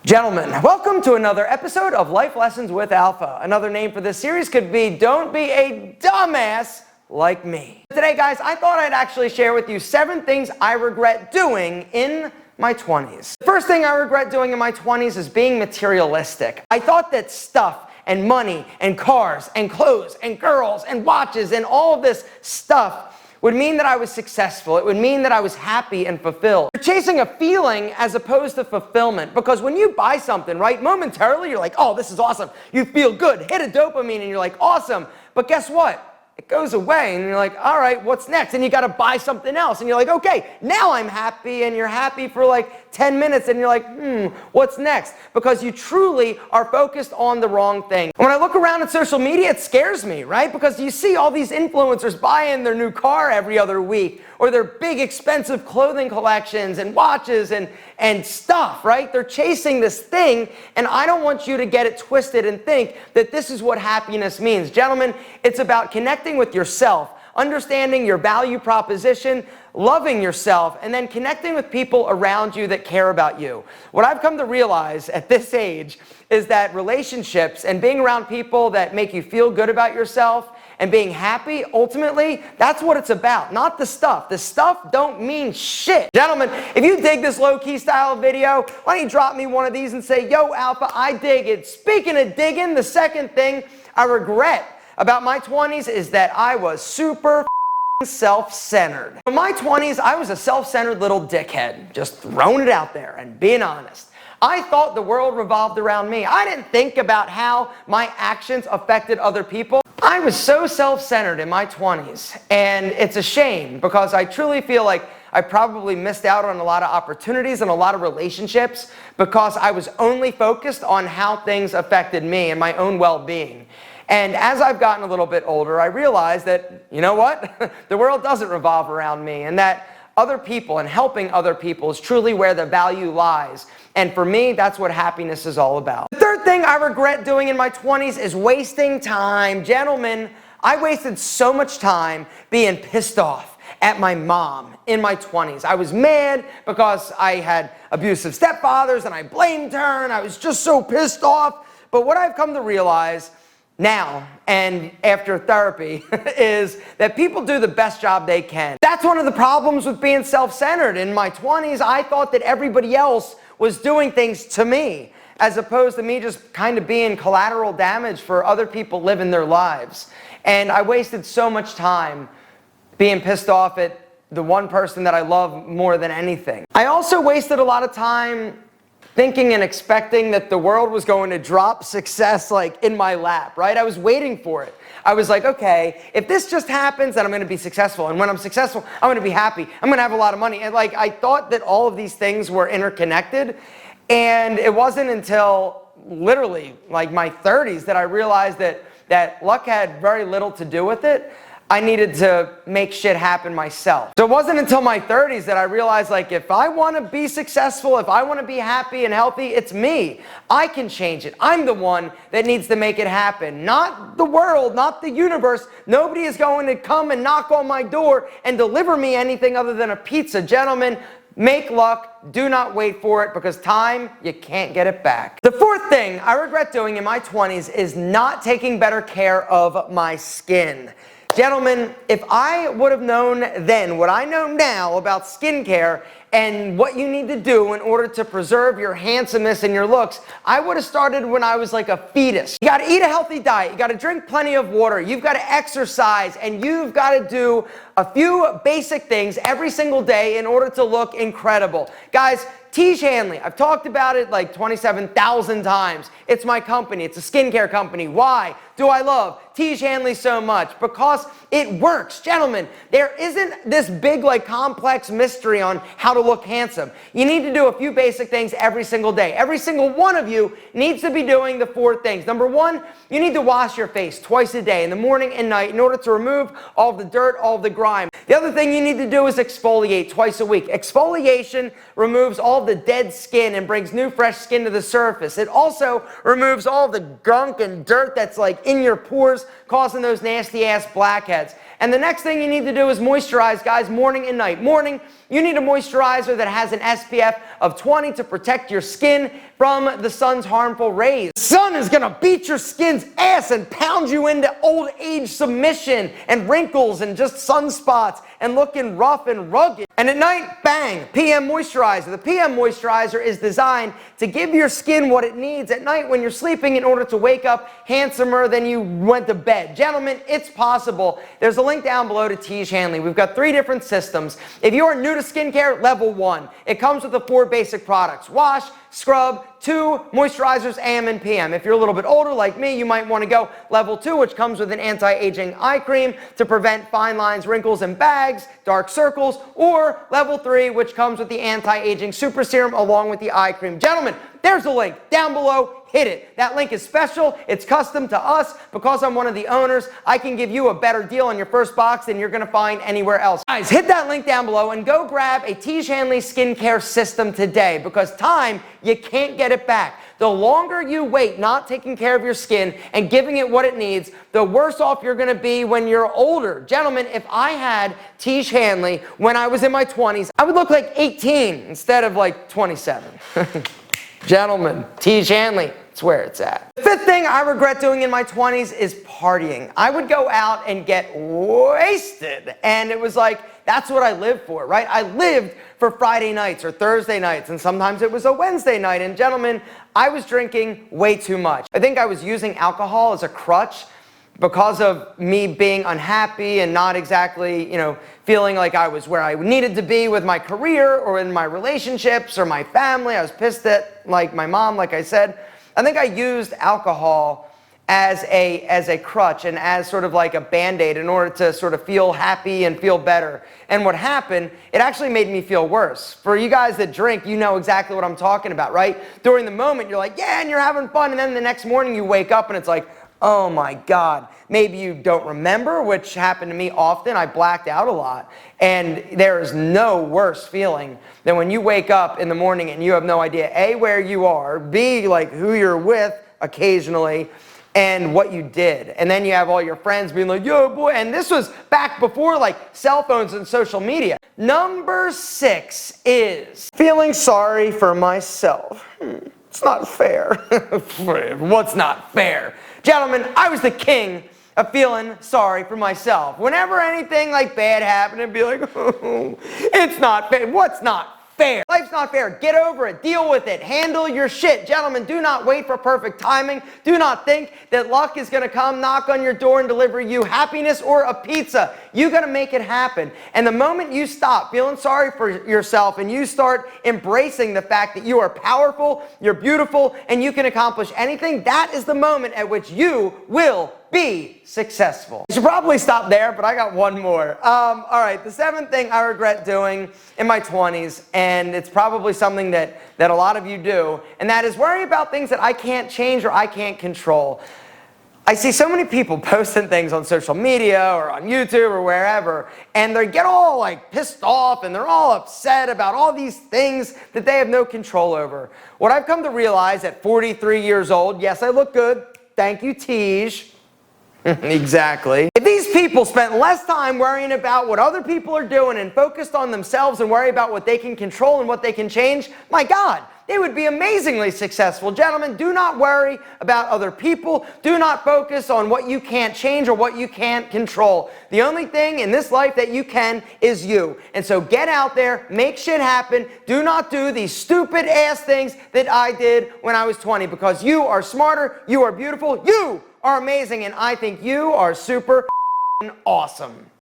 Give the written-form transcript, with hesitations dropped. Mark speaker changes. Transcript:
Speaker 1: Gentlemen, welcome to another episode of Life Lessons with Alpha. Another name for this series could be Don't Be a Dumbass Like Me. Today, guys, I thought I'd actually share with you 7 things I regret doing in my 20s. The first thing I regret doing in my 20s is being materialistic. I thought that stuff and money and cars and clothes and girls and watches and all of this stuff would mean that I was successful. It would mean that I was happy and fulfilled. You're chasing a feeling as opposed to fulfillment, because when you buy something, right, momentarily you're like, oh, this is awesome. You feel good, hit a dopamine, and you're like, awesome. But guess what? It goes away, and you're like, all right, what's next? And you got to buy something else, and you're like, okay, now I'm happy, and you're happy for like 10 minutes, and you're like, what's next? Because you truly are focused on the wrong thing. When I look around at social media, it scares me, right? Because you see all these influencers buying their new car every other week, or their big expensive clothing collections and watches and stuff, right? They're chasing this thing, and I don't want you to get it twisted and think that this is what happiness means. Gentlemen, it's about connecting with yourself, understanding your value proposition, loving yourself, and then connecting with people around you that care about you. What I've come to realize at this age is that relationships and being around people that make you feel good about yourself and being happy, ultimately, that's what it's about, not the stuff. The stuff don't mean shit. Gentlemen, if you dig this low-key style of video, why don't you drop me one of these and say, yo, Alpha, I dig it. Speaking of digging, the second thing I regret about my 20s is that I was super self-centered. In my 20s, I was a self-centered little dickhead, just throwing it out there and being honest. I thought the world revolved around me. I didn't think about how my actions affected other people. I was so self-centered in my 20s, and it's a shame because I truly feel like I probably missed out on a lot of opportunities and a lot of relationships because I was only focused on how things affected me and my own well-being. And as I've gotten a little bit older, I realized that, you know what? The world doesn't revolve around me, and that other people and helping other people is truly where the value lies. And for me, that's what happiness is all about. The third thing I regret doing in my 20s is wasting time. Gentlemen, I wasted so much time being pissed off at my mom in my 20s. I was mad because I had abusive stepfathers and I blamed her and I was just so pissed off. But what I've come to realize now, and after therapy, is that people do the best job they can. That's one of the problems with being self-centered. In my 20s, I thought that everybody else was doing things to me, as opposed to me just kind of being collateral damage for other people living their lives. And I wasted so much time being pissed off at the one person that I love more than anything. I also wasted a lot of time thinking and expecting that the world was going to drop success like in my lap, right? I was waiting for it. I was like, okay, if this just happens, then I'm going to be successful. And when I'm successful, I'm going to be happy. I'm going to have a lot of money. And like, I thought that all of these things were interconnected. And it wasn't until literally like my 30s that I realized that luck had very little to do with it. I needed to make shit happen myself. So it wasn't until my 30s that I realized, like, if I want to be successful, if I want to be happy and healthy, it's me. I can change it. I'm the one that needs to make it happen. Not the world, not the universe. Nobody is going to come and knock on my door and deliver me anything other than a pizza. Gentlemen, make luck. Do not wait for it, because time, you can't get it back. The fourth thing I regret doing in my 20s is not taking better care of my skin. Gentlemen, if I would have known then what I know now about skincare and what you need to do in order to preserve your handsomeness and your looks, I would have started when I was like a fetus. You got to eat a healthy diet. You got to drink plenty of water. You've got to exercise, and you've got to do a few basic things every single day in order to look incredible. Guys, Tiege Hanley, I've talked about it like 27,000 times. It's my company. It's a skincare company. Why do I love Tiege Hanley so much? Because it works. Gentlemen, there isn't this big like complex mystery on how to look handsome. You need to do a few basic things every single day. Every single one of you needs to be doing the 4 things. Number 1, you need to wash your face twice a day, in the morning and night, in order to remove all of the dirt, all of the grime. The other thing you need to do is exfoliate twice a week. Exfoliation removes all the dead skin and brings new fresh skin to the surface. It also removes all the gunk and dirt that's like in your pores, causing those nasty ass blackheads. And the next thing you need to do is moisturize, guys, morning and night. Morning, you need a moisturizer that has an SPF of 20 to protect your skin from the sun's harmful rays. The sun is gonna beat your skin's ass and pound you into old age submission and wrinkles and just sunspots and looking rough and rugged. And at night, bang, PM moisturizer. The PM moisturizer is designed to give your skin what it needs at night when you're sleeping in order to wake up handsomer than you went to bed. Gentlemen, it's possible. There's a link down below to Tiege Hanley. We've got 3 different systems. If you are new to skincare, level 1. It comes with the 4 basic products: wash, scrub, 2 moisturizers, AM and PM. If you're a little bit older like me, you might want to go level 2, which comes with an anti-aging eye cream to prevent fine lines, wrinkles, and bags, dark circles, or level 3, which comes with the anti-aging super serum along with the eye cream. Gentlemen, there's a link down below. Hit it. That link is special. It's custom to us. Because I'm one of the owners, I can give you a better deal on your first box than you're going to find anywhere else. Guys, hit that link down below and go grab a Tiege Hanley skincare system today, because time, you can't get it back. The longer you wait not taking care of your skin and giving it what it needs, the worse off you're going to be when you're older. Gentlemen, if I had Tiege Hanley when I was in my 20s, I would look like 18 instead of like 27. Gentlemen, Tiege Hanley, it's where it's at. The 5th thing I regret doing in my 20s is partying. I would go out and get wasted, and it was like, that's what I lived for, right? I lived for Friday nights or Thursday nights, and sometimes it was a Wednesday night, and gentlemen, I was drinking way too much. I think I was using alcohol as a crutch because of me being unhappy and not exactly, feeling like I was where I needed to be with my career or in my relationships or my family. I was pissed at my mom, like I said. I think I used alcohol as a crutch and as sort of like a band-aid in order to sort of feel happy and feel better. And what happened, it actually made me feel worse. For you guys that drink, you know exactly what I'm talking about, right? During the moment, you're like, yeah, and you're having fun. And then the next morning you wake up and it's like, oh my God. Maybe you don't remember, which happened to me often. I blacked out a lot. And there is no worse feeling than when you wake up in the morning and you have no idea, A, where you are, B, like who you're with occasionally, and what you did. And then you have all your friends being like, yo, boy. And this was back before like cell phones and social media. Number 6 is feeling sorry for myself. It's not fair. What's not fair? Gentlemen, I was the king of feeling sorry for myself. Whenever anything like bad happened, I'd be like, oh, it's not fair. What's not fair? Life's not fair. Get over it. Deal with it. Handle your shit. Gentlemen, do not wait for perfect timing. Do not think that luck is going to come knock on your door and deliver you happiness or a pizza. You got to make it happen. And the moment you stop feeling sorry for yourself and you start embracing the fact that you are powerful, you're beautiful, and you can accomplish anything, that is the moment at which you will be successful. I should probably stop there, but I got one more. All right, the 7th thing I regret doing in my 20s, and it's probably something that a lot of you do, and that is worry about things that I can't change or I can't control. I see so many people posting things on social media or on YouTube or wherever, and they get all like pissed off and they're all upset about all these things that they have no control over. What I've come to realize at 43 years old, yes, I look good. Thank you, Tiege. Exactly. If these people spent less time worrying about what other people are doing and focused on themselves and worry about what they can control and what they can change, my God, they would be amazingly successful. Gentlemen, do not worry about other people. Do not focus on what you can't change or what you can't control. The only thing in this life that you can is you. And so get out there, make shit happen. Do not do these stupid ass things that I did when I was 20, because you are smarter, you are beautiful, you are amazing, and I think you are super awesome.